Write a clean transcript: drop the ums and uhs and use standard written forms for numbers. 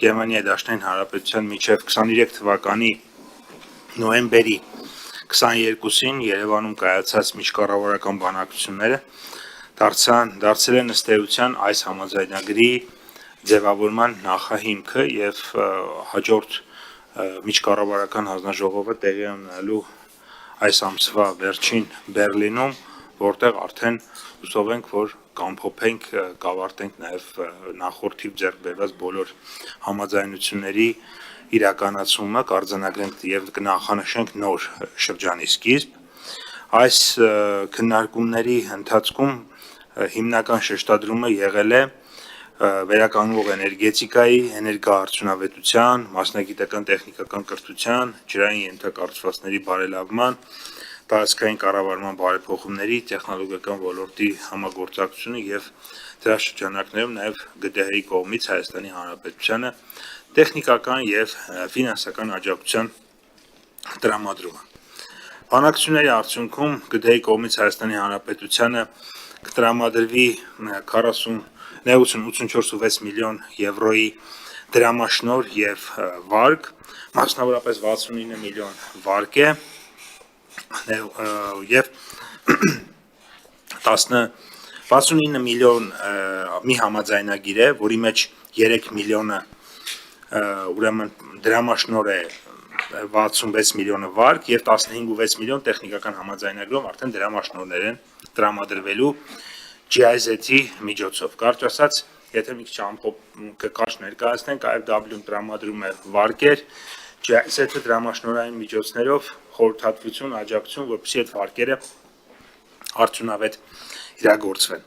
Գերմանիայի Դաշնային Հանրապետության միջև 23 թվականի նոյեմբերի 22-ին Երևանում կայացած միջկառավարական բանակցությունները դարձել են ըստ էության այս համաձայնագրի ձևավորման նախահիմքը եւ հաջորդ միջկառավարական հանձնաժողովը տեղի ունենալու այս ամսվա վերջին Բերլինում, որտեղ արդեն հուսով ենք, որ կամփոփենք, կավարտենք նաեւ նախորդիվ ձեռք բերված բոլոր համաձայնությունների իրականացումը, կարձանագրենք եւ կնախանշենք նոր շրջանի սկիզբ։ Այս քննարկումների ընթացքում հիմնական շեշտադրումը եղել է վերականգնվող էներգետիկայի, էներգոարդյունավետության, մասնագիտական տեխնիկական կրթության, ջրային ենթակառուցվածքների բարելավման, տարածքային կառավարման բարեփոխումների, տեխնոլոգիական ոլորտի համագործակցությունը եւ դրա շրջանակներում նաեւ ԳԴՀ-ի կողմից Հայաստանի Հանրապետությանը տեխնիկական եւ ֆինանսական աջակցության տրամադրումը։ Բանակցությունների արդյունքում ԳԴՀ-ի կողմից Հայաստանի Հանրապետությանը կտրամադրվի 84.6 միլիոն եվրոյի դրամաշնորհ եւ վարկ, մասնավորապես 69 միլիոն վարկ է եւ 69 միլիոն մի համաձայնագիր է, որի մեջ 3 միլիոնը ուրեմն դրամաշնորհ է, 66 միլիոնը վարկ եւ 15.6 միլիոն տեխնիկական համաձայնագրով արդեն դրամաշնորհներ են տրամադրվելու GIZ-ի միջոցով։ Կարճ ասած, եթե մի քիչ կարճ ներկայացնենք, IFW-ն տրամադրում է վարկեր, GIZ-ը դրամաշնորհային միջոցներով խորհրդատվություն, աջակցություն, որպեսզի այդ վարկերը արդյունավետ իրագործվեն։